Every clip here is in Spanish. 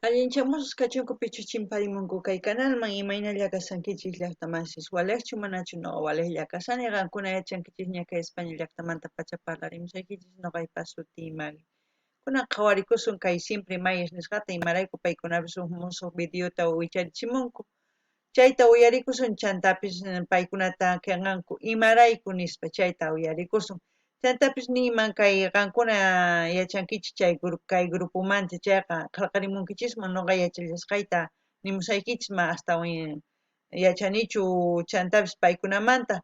Allinchamusqa kachunkupichu chimparimunku kay canalman imayna kasankichis llaqtamanchis waleqchu manachu no waleqlla kasani qankuna yachankichis ña kay España llaqtamanta pacha parlarimusaykichis noqaypas suti Magui. Kunan qhawarikusun kay siempre mayas nisqata imarayku paykunapas musuq videota wicharichimunku. Chayta uyarikusun chantapis paykunata kanqanku imarayku nispa chayta uyarikusun. Chantapis niman kay qankuna yachankichis kay grupumanta chayqa qillqarimunkichisman nuqa yachachisqayta nimusaykichis ma astawan yachanichu chantapis paykunamanta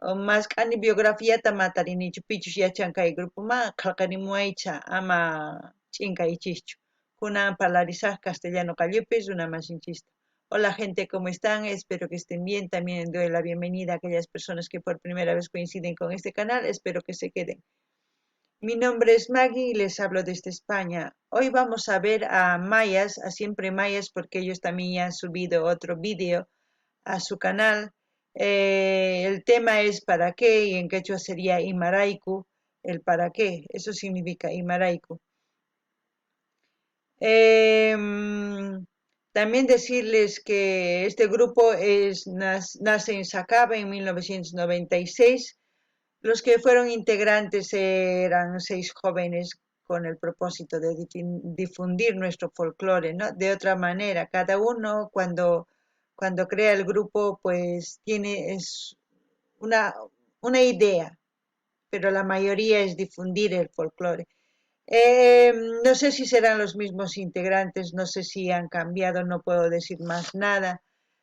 mask'ani biografiata matarinichu pichush yachan kay grupuman qillqarimuaycha ama ch'inkaychischu. Kunan parlarisaq castellano qallupis runa masinchista. Hola gente, ¿cómo están? Espero que estén bien. También doy la bienvenida a aquellas personas que por primera vez coinciden con este canal. Espero que se queden. Mi nombre es Maggie y les hablo desde España. Hoy vamos a ver a mayas, a siempre mayas, porque ellos también ya han subido otro vídeo a su canal. El tema es para qué y en quechua sería Imaraiku, el para qué. Eso significa Imaraiku. También decirles que este grupo nace en Sacaba en 1996. Los que fueron integrantes eran 6 jóvenes con el propósito de difundir nuestro folclore, ¿no? De otra manera, cada uno cuando crea el grupo, pues tiene una idea, pero la mayoría es difundir el folclore. No sé si serán los mismos integrantes, no sé si han cambiado, no puedo decir más nada.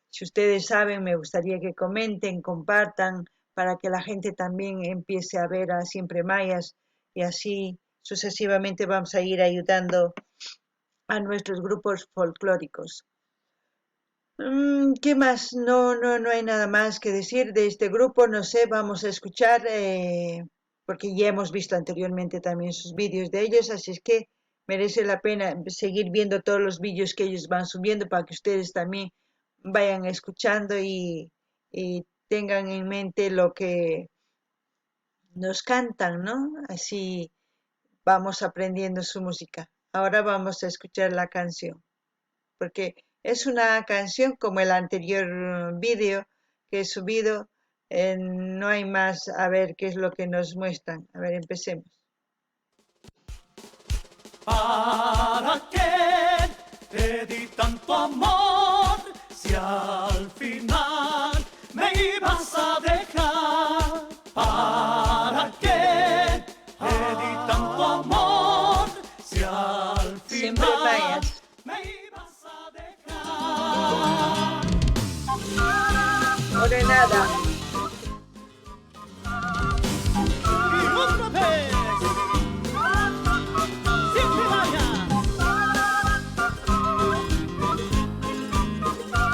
Si ustedes saben, me gustaría que comenten, compartan, para que la gente también empiece a ver a Siempre Mayas y así sucesivamente vamos a ir ayudando a nuestros grupos folclóricos. ¿Qué más? No hay nada más que decir de este grupo, no sé, vamos a escuchar, porque ya hemos visto anteriormente también sus vídeos de ellos, así es que merece la pena seguir viendo todos los vídeos que ellos van subiendo para que ustedes también vayan escuchando y tengan en mente lo que nos cantan, ¿no? Así vamos aprendiendo su música. Ahora vamos a escuchar la canción, porque es una canción como el anterior vídeo que he subido. No hay más, a ver qué es lo que nos muestran. A ver, empecemos. ¿Para qué te di tanto amor si al final me ibas a dejar? ¿Para qué te di tanto amor si al Siempre final vayas. me ibas a dejar? Ordenada. Y otra vez. Siempre vayas.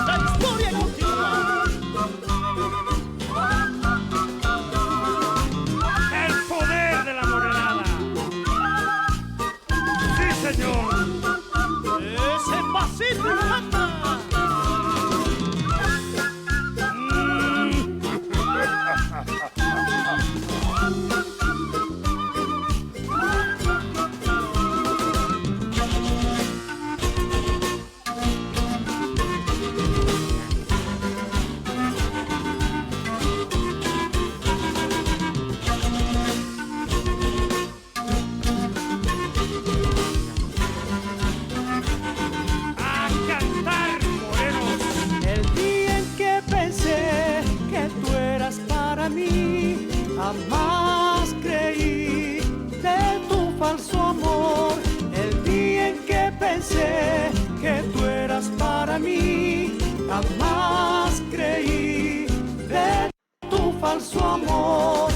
La historia continúa. El poder de la morenada. Sí, señor. Ese pasito me mata. A cantar, morenos. El día en que pensé que tú eras para mí, jamás creí de tu falso amor. El día en que pensé que tú eras para mí, jamás creí de tu falso amor.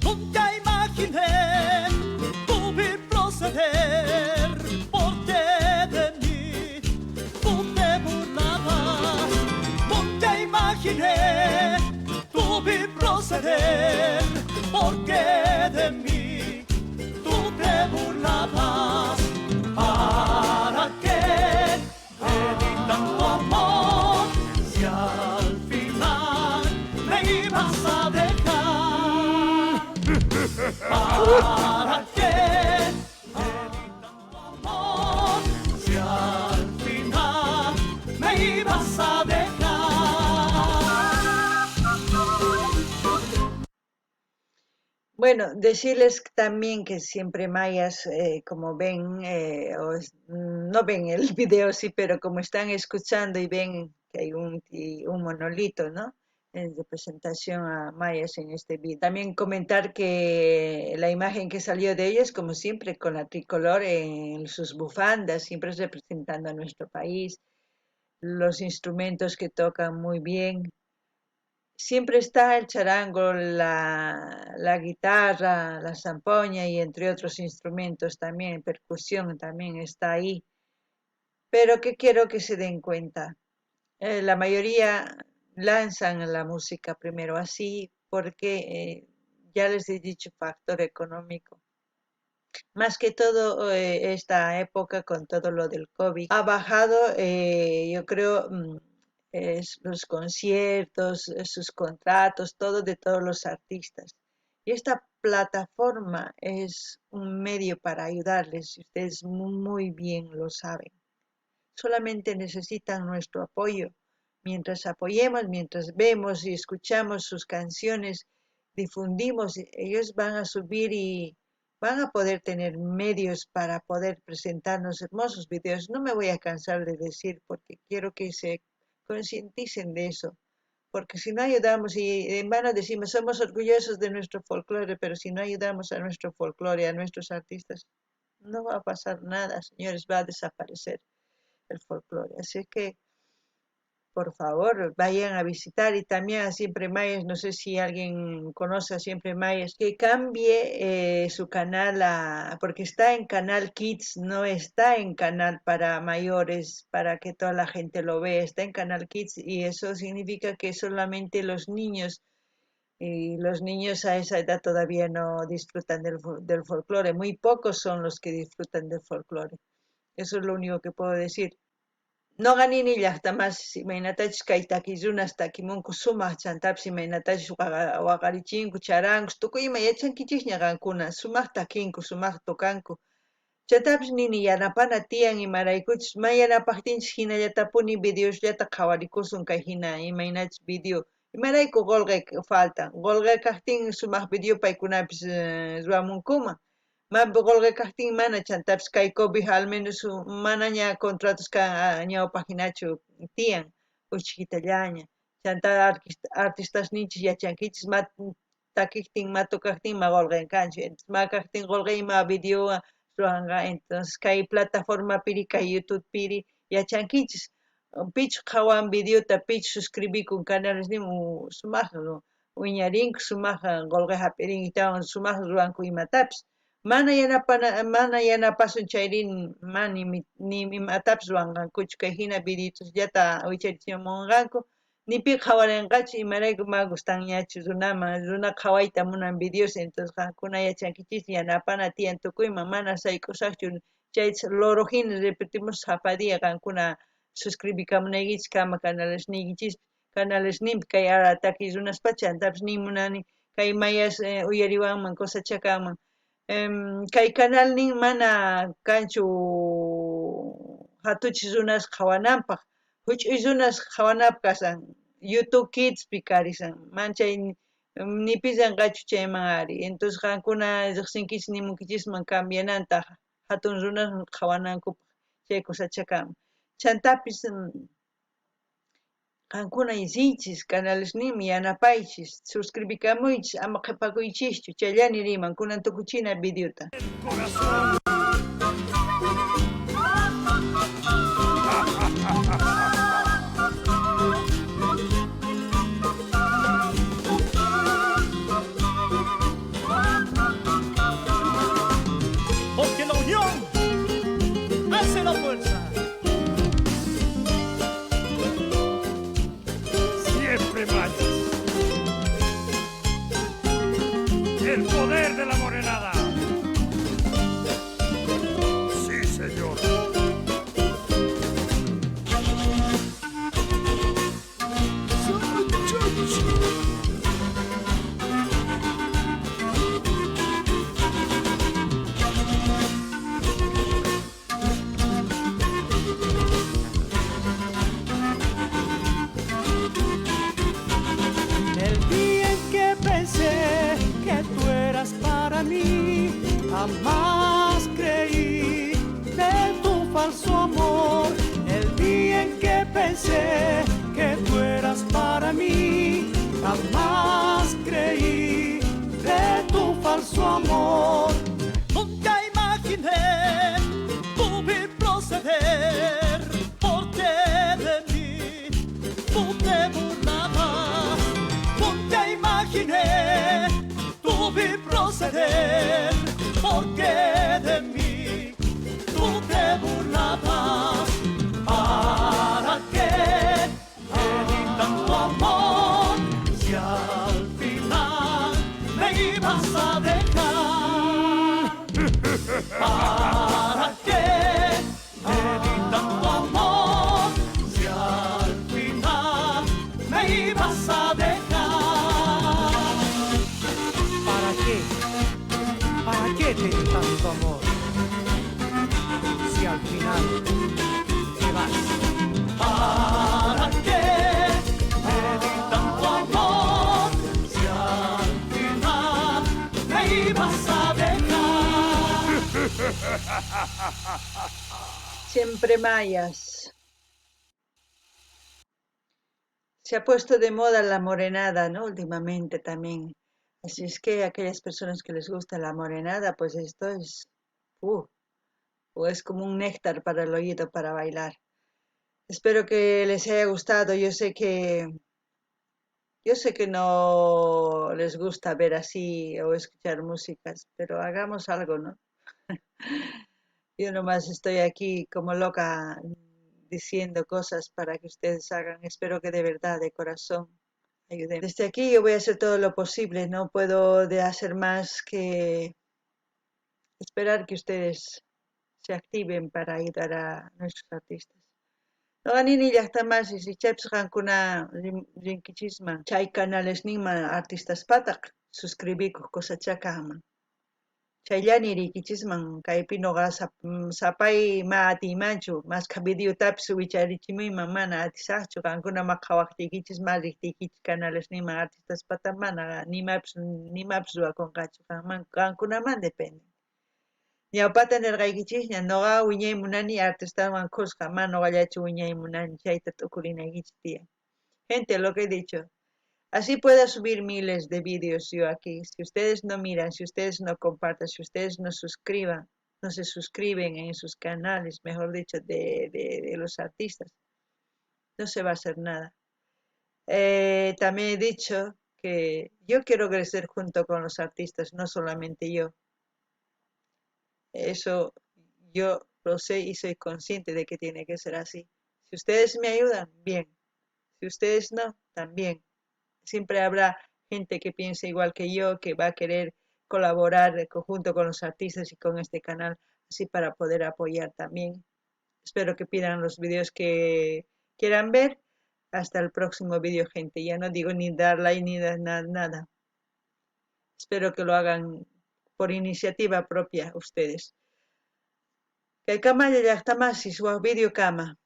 Nunca imaginé tu vil proceder, porque de mí tú te burlabas. Nunca imaginé tu vil proceder, porque de mí tú te burlabas. ¿Para qué te di tanto amor si al final me ibas a dejar? ¿Para qué te di tanto amor si al final ahí vas a dejar. Bueno, decirles también que siempre mayas, como ven, no ven el video, sí, pero como están escuchando y ven que hay un monolito, ¿no? En representación a mayas en este video. También comentar que la imagen que salió de ellos, como siempre, con la tricolor en sus bufandas, siempre representando a nuestro país, los instrumentos que tocan muy bien. Siempre está el charango, la guitarra, la zampoña y entre otros instrumentos también, percusión también está ahí. Pero que quiero que se den cuenta, la mayoría lanzan la música primero así porque ya les he dicho factor económico. Más que todo esta época con todo lo del COVID ha bajado, yo creo, los conciertos, sus contratos, todo de todos los artistas. Y esta plataforma es un medio para ayudarles, y ustedes muy bien lo saben. Solamente necesitan nuestro apoyo. Mientras apoyemos, mientras vemos y escuchamos sus canciones, difundimos, ellos van a subir y van a poder tener medios para poder presentarnos hermosos videos. No me voy a cansar de decir porque quiero que se concienticen de eso. Porque si no ayudamos y en vano decimos somos orgullosos de nuestro folclore, pero si no ayudamos a nuestro folclore, a nuestros artistas, no va a pasar nada, señores, va a desaparecer el folclore. Así que por favor, vayan a visitar y también a Siempre Mayas, no sé si alguien conoce a Siempre Mayas, que cambie su canal porque está en Canal Kids, no está en canal para mayores, para que toda la gente lo vea, está en Canal Kids y eso significa que solamente los niños, y los niños a esa edad todavía no disfrutan del folclore, muy pocos son los que disfrutan del folclore. Eso es lo único que puedo decir. No ganini llaqtamas imaynatachus kay takirunas takimunku sumaq chantapis imaynatachus waqarichinku charankus tukuyma yachankichis ñaqankuna sumaq takinku sumaq tukanku chantapis nini yanapana tiyan imaraykuchus may yanapaqtinchis hinallatapuni videoslata qhawarikusun kay hina imaynachus video imarayku qolqay faltan qolqay kaqtin sumaq video paykunapis ruwamunkuman Mampi qolqay kaqtin mana chantapis kay COVID al menos mana ña contratos kan ñawpaq hinachu tiyan uchikitallaña chanta artistas ninchis yachankichis takiqtin matukaqtin ma qolqinkanchu entonces ma kaqtin qolqay ima video ruwanqa entonces kay plataformapiri kay YouTubepiri yachankichis pichu qhawan videota pichu suscribikun canales nima sumaq wiñarinku sumaq qolqay hap'irinkitawan sumaq ruwanku imatapis mana yanapasun chayrin ni imatapis ruwanqankuchu kay hina videotasllata wicharichimunqanku ni pi qhawarinqachu imarayku ma gustanñachu runa qhawayta munan videos entonces qankuna yachankichis yanapana tiyan tukuyman mana sayk'usaqchu chay loro hina repetimos hapadia qankuna suscribikamunaykichis kama canalesninpi kay ataki runaspa chantapis nimunani kay mayas uyariwanman cosachakanman kay canal nin mana kanchu hatuchis runas qhawananpaq huch'uy runas qhawanapaq kasan YouTube Kids pi karisan manchay nipisanqachu chayman ari entonces qankuna riqsinkichis nimunkichisman cambiananta hatun runas qhawanankupaq chay cosachakanman chantapis qankuna sinchis canalesninmi yanapaychis suscribikamuychis ama qhipakuychischu chayllani riman kunan tukuchina videota Corazón. Porque la unión hace la fuerza. Siempre Mayas. El poder de la morenada. pensé que tú eras para mí, jamás creí de tu falso amor. Nunca imaginé tu vil proceder, porque de mí tú te burlabas. Nunca imaginé tu vil proceder, porque de mí tú te burlabas. ¿Para qué te di tanto amor si al final me ibas a dejar? ¿Para qué te di tanto amor si al final me ibas a dejar? ¿Para qué? ¿Para qué te di tanto amor? Si al final te vas. ¿Para qué te di tanto amor si al final me ibas a dejar? Siempre mayas. Se ha puesto de moda la morenada, ¿no? Últimamente también. Así es que aquellas personas que les gusta la morenada, pues esto es, o es como un néctar para el oído para bailar. Espero que les haya gustado. Yo sé que no les gusta ver así o escuchar músicas, pero hagamos algo, ¿no? Yo nomás estoy aquí como loca diciendo cosas para que ustedes hagan. Espero que de verdad, de corazón, ayuden. Desde aquí yo voy a hacer todo lo posible. No puedo de hacer más que esperar que ustedes se activen para ayudar a nuestros artistas. Noqanini llaqtamansis ichaypis rinkichisman chay canales ninman artistaspataq suscribikuq kusachakaman. Chayllani rinkichisman kaypi noqa sapay ma atiymanchu masqa videotapis wicharichimuyman mana atisaqchu qankuna maqhawaqtikichis ma riqtikichis canales ninman artistaspata mana nimapis ruwakunqachu qankunaman depende. Ñawpata nirqaykichisña noqa wiñay munani artistawan qusqa ma noqallachu wiñay munani chayta t'ukurinaykichis tiyan. Gente, lo que he dicho, así pueda subir miles de vídeos yo aquí. Si ustedes no miran, si ustedes no comparten, si ustedes no se suscriben en sus canales, mejor dicho, de los artistas, no se va a hacer nada. También he dicho que yo quiero crecer junto con los artistas, no solamente yo. Eso yo lo sé y soy consciente de que tiene que ser así. Si ustedes me ayudan, bien. Si ustedes no, también. Siempre habrá gente que piense igual que yo, que va a querer colaborar junto con los artistas y con este canal, así para poder apoyar también. Espero que pidan los vídeos que quieran ver. Hasta el próximo vídeo, gente. Ya no digo ni dar like ni nada. Espero que lo hagan por iniciativa propia ustedes. Kay kama llaqtamansis waq video kama.